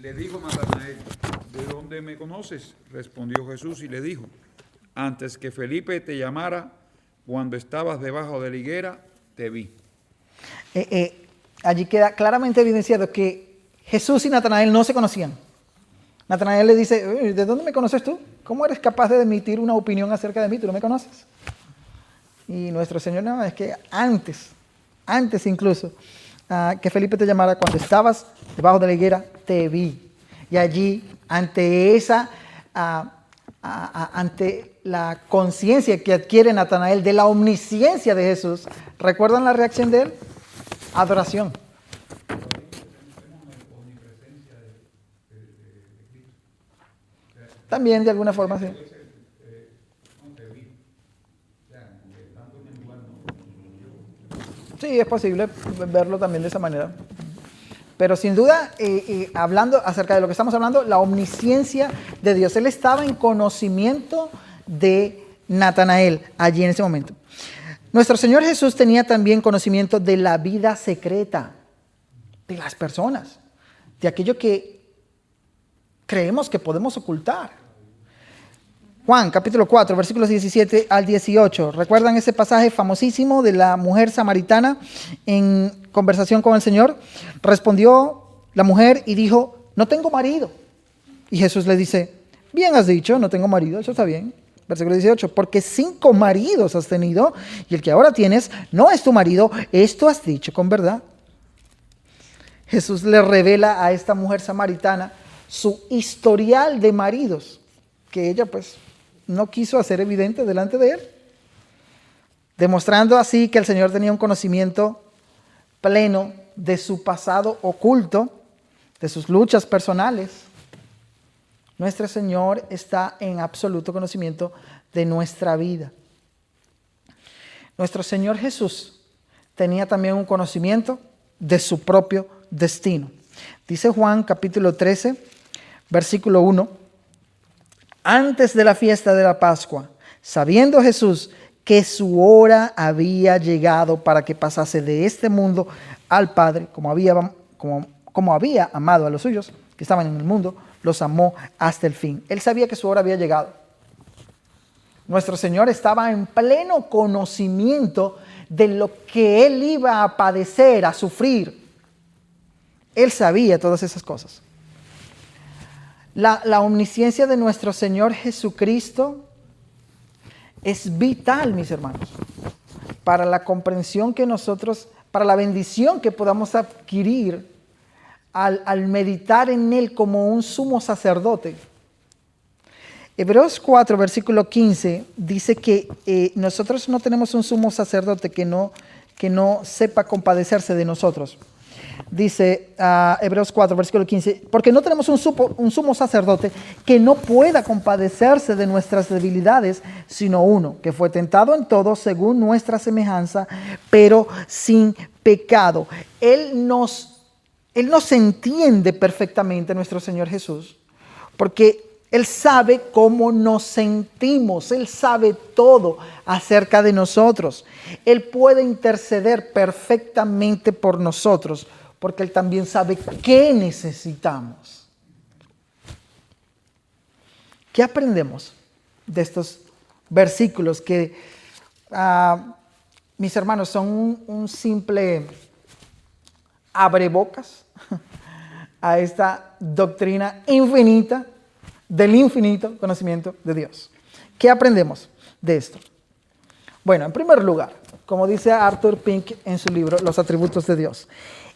Le dijo Natanael: ¿de dónde me conoces? Respondió Jesús y le dijo: antes que Felipe te llamara, cuando estabas debajo de la higuera, te vi. Allí queda claramente evidenciado que Jesús y Natanael no se conocían. Natanael le dice: ¿de dónde me conoces tú? ¿Cómo eres capaz de emitir una opinión acerca de mí? ¿Tú no me conoces? Y nuestro Señor, no, es que antes incluso, que Felipe te llamara, cuando estabas debajo de la higuera, te vi. Y allí, ante la conciencia que adquiere Natanael de la omnisciencia de Jesús, ¿recuerdan la reacción de él? Adoración. También de alguna forma, sí. Sí, es posible verlo también de esa manera. Pero sin duda, hablando acerca de lo que estamos hablando, la omnisciencia de Dios. Él estaba en conocimiento de Natanael allí en ese momento. Nuestro Señor Jesús tenía también conocimiento de la vida secreta de las personas, de aquello que creemos que podemos ocultar. Juan, capítulo 4, versículos 17 al 18. ¿Recuerdan ese pasaje famosísimo de la mujer samaritana en conversación con el Señor? Respondió la mujer y dijo: no tengo marido. Y Jesús le dice: bien has dicho, no tengo marido, eso está bien. Versículo 18, porque 5 maridos has tenido y el que ahora tienes no es tu marido, esto has dicho con verdad. Jesús le revela a esta mujer samaritana su historial de maridos, que ella pues no quiso hacer evidente delante de él, demostrando así que el Señor tenía un conocimiento pleno de su pasado oculto, de sus luchas personales. Nuestro Señor está en absoluto conocimiento de nuestra vida. Nuestro Señor Jesús tenía también un conocimiento de su propio destino. Dice Juan capítulo 13, versículo 1. Antes de la fiesta de la Pascua, sabiendo Jesús que su hora había llegado para que pasase de este mundo al Padre, como había amado a los suyos que estaban en el mundo, los amó hasta el fin. Él sabía que su hora había llegado. Nuestro Señor estaba en pleno conocimiento de lo que Él iba a padecer, a sufrir. Él sabía todas esas cosas. La omnisciencia de nuestro Señor Jesucristo es vital, mis hermanos, para la comprensión que nosotros, para la bendición que podamos adquirir al meditar en Él como un sumo sacerdote. Hebreos 4, versículo 15, dice que nosotros no tenemos un sumo sacerdote que no sepa compadecerse de nosotros. Dice Hebreos 4, versículo 15, porque no tenemos un sumo sacerdote que no pueda compadecerse de nuestras debilidades, sino uno que fue tentado en todo según nuestra semejanza, pero sin pecado. Él nos entiende perfectamente, nuestro Señor Jesús, porque Él sabe cómo nos sentimos, Él sabe todo acerca de nosotros. Él puede interceder perfectamente por nosotros, porque Él también sabe qué necesitamos. ¿Qué aprendemos de estos versículos que, mis hermanos, son un simple abrebocas a esta doctrina infinita del infinito conocimiento de Dios? ¿Qué aprendemos de esto? Bueno, en primer lugar, como dice Arthur Pink en su libro Los atributos de Dios,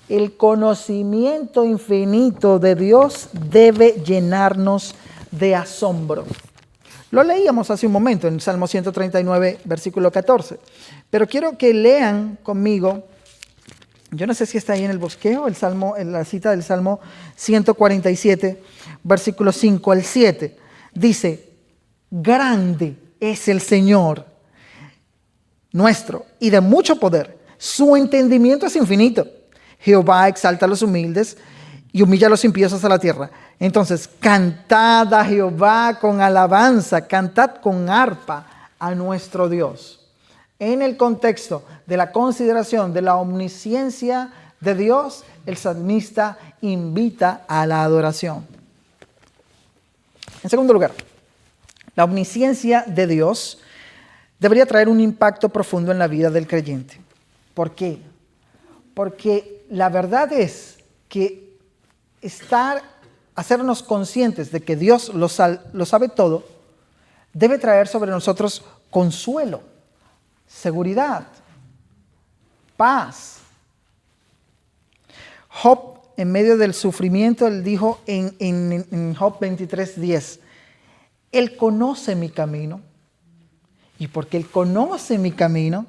el conocimiento infinito de Dios debe llenarnos de asombro. Lo leíamos hace un momento en Salmo 139, versículo 14. Pero quiero que lean conmigo, yo no sé si está ahí en el bosquejo, en la cita del Salmo 147, versículo 5 al 7. Dice, grande es el Señor nuestro y de mucho poder. Su entendimiento es infinito. Jehová exalta a los humildes y humilla a los impíos hasta la tierra. Entonces, cantad a Jehová con alabanza, cantad con arpa a nuestro Dios. En el contexto de la consideración de la omnisciencia de Dios, el salmista invita a la adoración. En segundo lugar, la omnisciencia de Dios debería traer un impacto profundo en la vida del creyente. ¿Por qué? Porque la verdad es que hacernos conscientes de que Dios lo sabe todo, debe traer sobre nosotros consuelo, seguridad, paz. Job, en medio del sufrimiento, él dijo en Job 23:10, Él conoce mi camino, y porque Él conoce mi camino,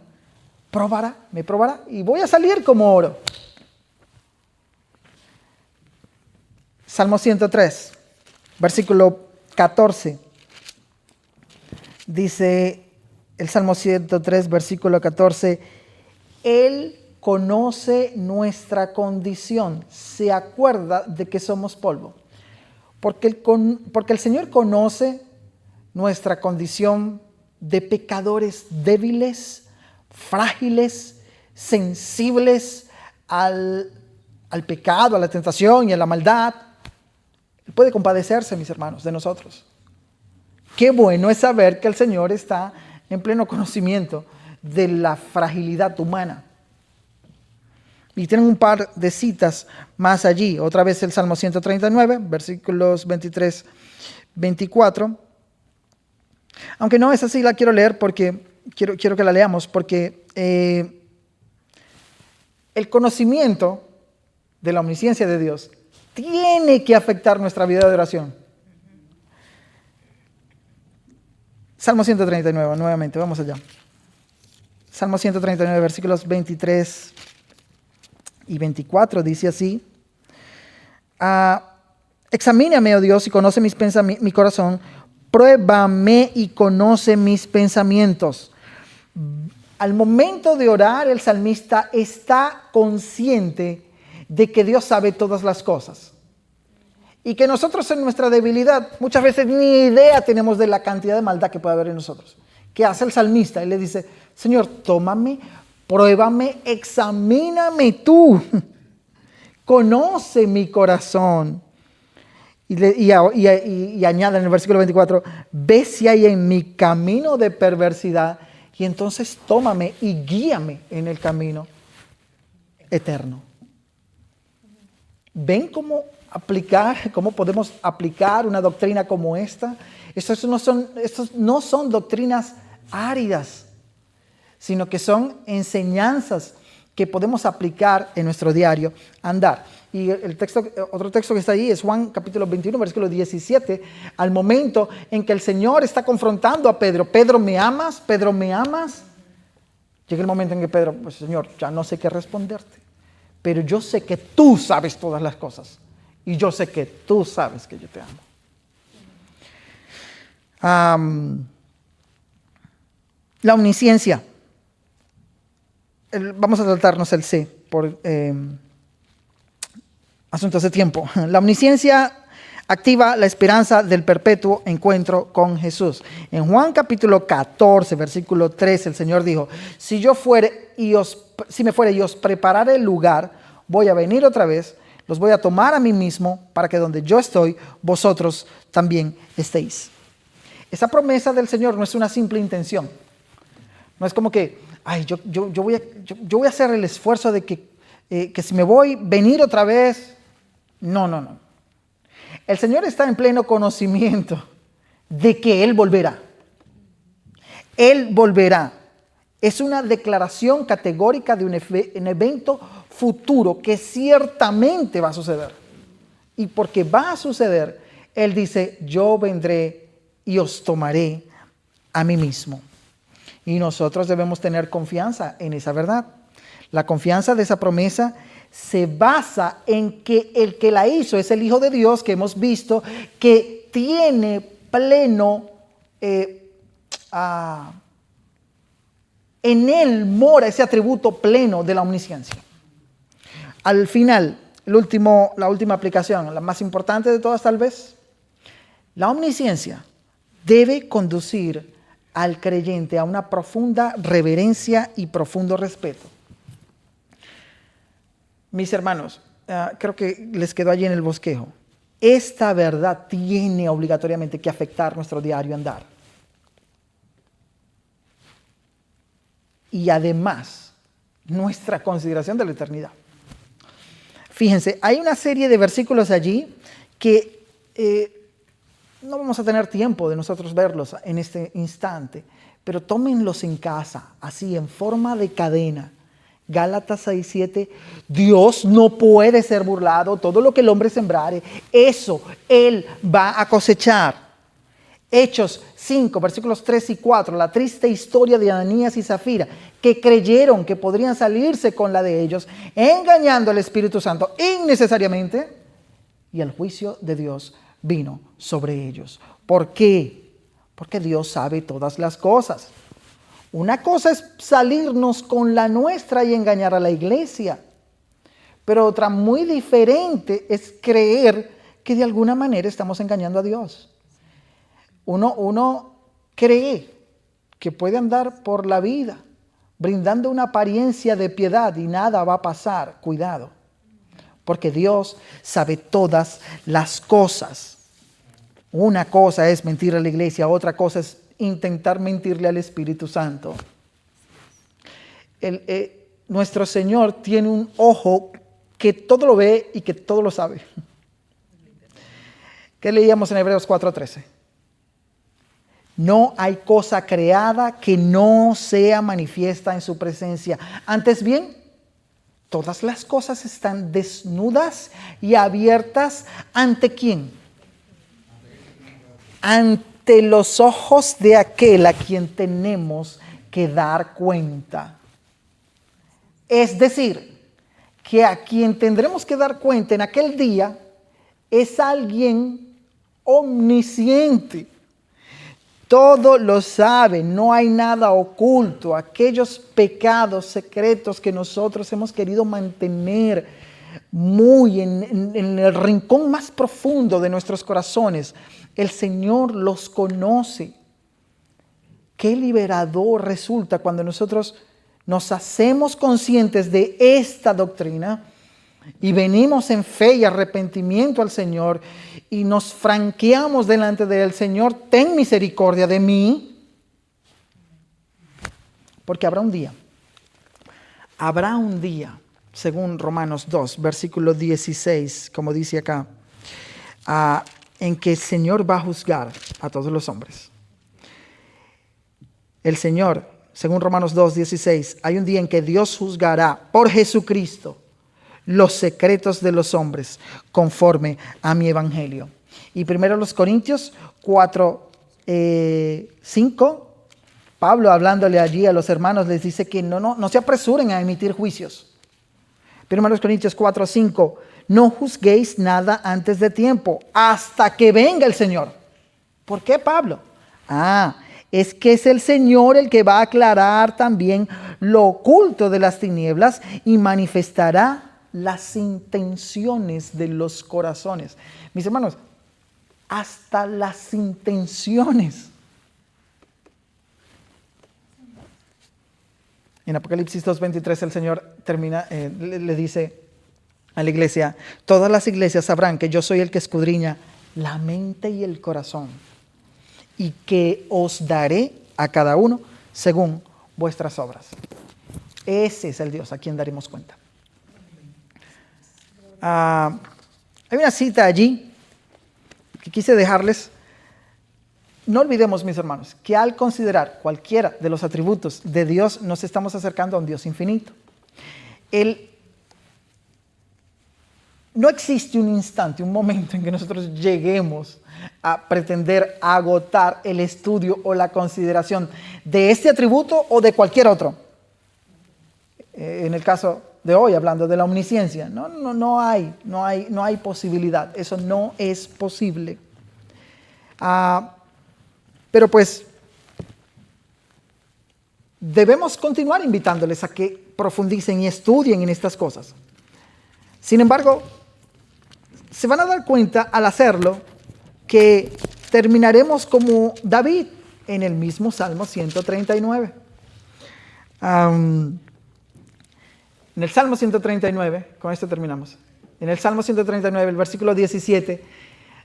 me probará, y voy a salir como oro. Salmo 103, versículo 14. Dice el Salmo 103, versículo 14, Él conoce nuestra condición, se acuerda de que somos polvo. Porque el Señor conoce nuestra condición de pecadores débiles, frágiles, sensibles al pecado, a la tentación y a la maldad. Él puede compadecerse, mis hermanos, de nosotros. Qué bueno es saber que el Señor está en pleno conocimiento de la fragilidad humana. Y tienen un par de citas más allí. Otra vez el Salmo 139, versículos 23, 24. Aunque no es así, la quiero leer porque quiero que la leamos, porque el conocimiento de la omnisciencia de Dios tiene que afectar nuestra vida de oración. Salmo 139, nuevamente, vamos allá. Salmo 139, versículos 23 y 24, dice así. Examíname, oh Dios, y conoce mi corazón. Pruébame y conoce mis pensamientos. Al momento de orar, el salmista está consciente de que Dios sabe todas las cosas. Y que nosotros en nuestra debilidad muchas veces ni idea tenemos de la cantidad de maldad que puede haber en nosotros. ¿Qué hace el salmista? Él le dice, Señor, tómame, pruébame, examíname tú. Conoce mi corazón. Y añade en el versículo 24, ve si hay en mi camino de perversidad y entonces tómame y guíame en el camino eterno. ¿Ven cómo podemos aplicar una doctrina como esta? Estos no son doctrinas áridas, sino que son enseñanzas que podemos aplicar en nuestro diario andar. Y otro texto que está ahí es Juan capítulo 21, versículo 17, al momento en que el Señor está confrontando a Pedro. Pedro, ¿me amas? Pedro, ¿me amas? Llega el momento en que Pedro, pues Señor, ya no sé qué responderte, pero yo sé que tú sabes todas las cosas y yo sé que tú sabes que yo te amo. La omnisciencia. Vamos a saltarnos el C por asuntos de tiempo. La omnisciencia activa la esperanza del perpetuo encuentro con Jesús. En Juan capítulo 14, versículo 3, el Señor dijo, si me fuere y os preparare el lugar, voy a venir otra vez, los voy a tomar a mí mismo, para que donde yo estoy, vosotros también estéis. Esa promesa del Señor no es una simple intención. No es como que, yo voy a hacer el esfuerzo de que si me voy, venir otra vez. No. El Señor está en pleno conocimiento de que Él volverá. Él volverá. Es una declaración categórica de un evento futuro que ciertamente va a suceder. Y porque va a suceder, Él dice, yo vendré y os tomaré a mí mismo. Y nosotros debemos tener confianza en esa verdad. La confianza de esa promesa se basa en que el que la hizo es el Hijo de Dios, que hemos visto que tiene pleno, en él mora ese atributo pleno de la omnisciencia. Al final, la última aplicación, la más importante de todas tal vez, la omnisciencia debe conducir al creyente a una profunda reverencia y profundo respeto. Mis hermanos, creo que les quedó allí en el bosquejo. Esta verdad tiene obligatoriamente que afectar nuestro diario andar. Y además, nuestra consideración de la eternidad. Fíjense, hay una serie de versículos allí que no vamos a tener tiempo de nosotros verlos en este instante, pero tómenlos en casa, así en forma de cadena. Gálatas 6:7, Dios no puede ser burlado, todo lo que el hombre sembrare, eso Él va a cosechar. Hechos 5, versículos 3 y 4, la triste historia de Ananías y Zafira, que creyeron que podrían salirse con la de ellos, engañando al Espíritu Santo innecesariamente, y el juicio de Dios vino sobre ellos. ¿Por qué? Porque Dios sabe todas las cosas. Una cosa es salirnos con la nuestra y engañar a la iglesia, pero otra muy diferente es creer que de alguna manera estamos engañando a Dios. Uno cree que puede andar por la vida brindando una apariencia de piedad y nada va a pasar. Cuidado, porque Dios sabe todas las cosas. Una cosa es mentir a la iglesia, otra cosa es intentar mentirle al Espíritu Santo. Nuestro Señor tiene un ojo que todo lo ve y que todo lo sabe. ¿Qué leíamos en Hebreos 4:13? No hay cosa creada que no sea manifiesta en su presencia. Antes bien, todas las cosas están desnudas y abiertas ¿ante quién? Ante los ojos de aquel a quien tenemos que dar cuenta. Es decir, que a quien tendremos que dar cuenta en aquel día es alguien omnisciente. Todo lo sabe, no hay nada oculto. Aquellos pecados secretos que nosotros hemos querido mantener muy en el rincón más profundo de nuestros corazones, el Señor los conoce. Qué liberador resulta cuando nosotros nos hacemos conscientes de esta doctrina y venimos en fe y arrepentimiento al Señor y nos franqueamos delante del Señor, ten misericordia de mí, porque habrá un día, según Romanos 2, versículo 16, como dice acá, en que el Señor va a juzgar a todos los hombres. El Señor, según Romanos 2, 16, hay un día en que Dios juzgará por Jesucristo los secretos de los hombres conforme a mi evangelio. Y primero los Corintios 4, 5, Pablo hablándole allí a los hermanos les dice que no se apresuren a emitir juicios. Primero los Corintios 4, 5, no juzguéis nada antes de tiempo, hasta que venga el Señor. ¿Por qué, Pablo? Es que es el Señor el que va a aclarar también lo oculto de las tinieblas y manifestará las intenciones de los corazones. Mis hermanos, hasta las intenciones. En Apocalipsis 2:23 el Señor termina, le dice a la iglesia, todas las iglesias sabrán que yo soy el que escudriña la mente y el corazón y que os daré a cada uno según vuestras obras. Ese es el Dios a quien daremos cuenta. Hay una cita allí que quise dejarles. No olvidemos, mis hermanos, que al considerar cualquiera de los atributos de Dios nos estamos acercando a un Dios infinito. no existe un instante, un momento en que nosotros lleguemos a pretender agotar el estudio o la consideración de este atributo o de cualquier otro. En el caso de hoy, hablando de la omnisciencia, no hay posibilidad. Eso no es posible. Pero pues debemos continuar invitándoles a que profundicen y estudien en estas cosas. Sin embargo, se van a dar cuenta al hacerlo que terminaremos como David en el mismo Salmo 139. En el Salmo 139, con esto terminamos. En el Salmo 139, el versículo 17,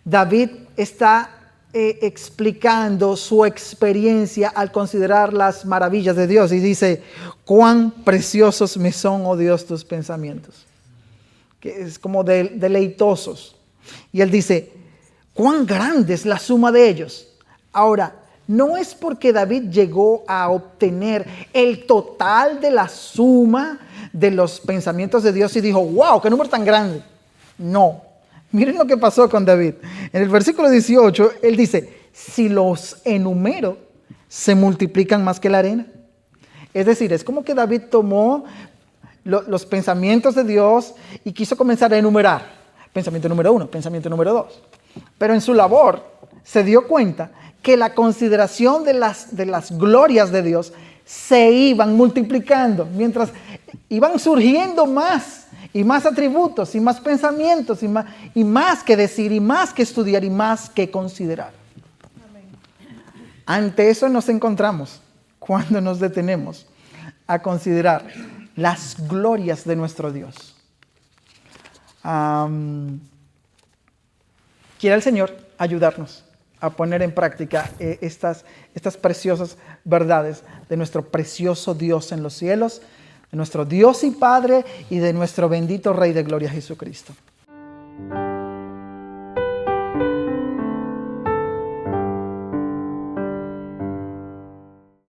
David está explicando su experiencia al considerar las maravillas de Dios y dice: cuán preciosos me son, oh Dios, tus pensamientos. Que es como deleitosos. Y él dice: cuán grande es la suma de ellos. Ahora, no es porque David llegó a obtener el total de la suma de los pensamientos de Dios y dijo: wow, qué número tan grande. No. Miren lo que pasó con David. En el versículo 18, él dice: si los enumero, se multiplican más que la arena. Es decir, es como que David tomó los pensamientos de Dios y quiso comenzar a enumerar. Pensamiento número 1, pensamiento número 2. Pero en su labor se dio cuenta que la consideración de las glorias de Dios se iban multiplicando, mientras iban surgiendo más y más atributos y más pensamientos y más que decir y más que estudiar y más que considerar. Amén. Ante eso nos encontramos cuando nos detenemos a considerar las glorias de nuestro Dios. Quiera el Señor ayudarnos a poner en práctica estas preciosas verdades de nuestro precioso Dios en los cielos, de nuestro Dios y Padre y de nuestro bendito Rey de Gloria Jesucristo.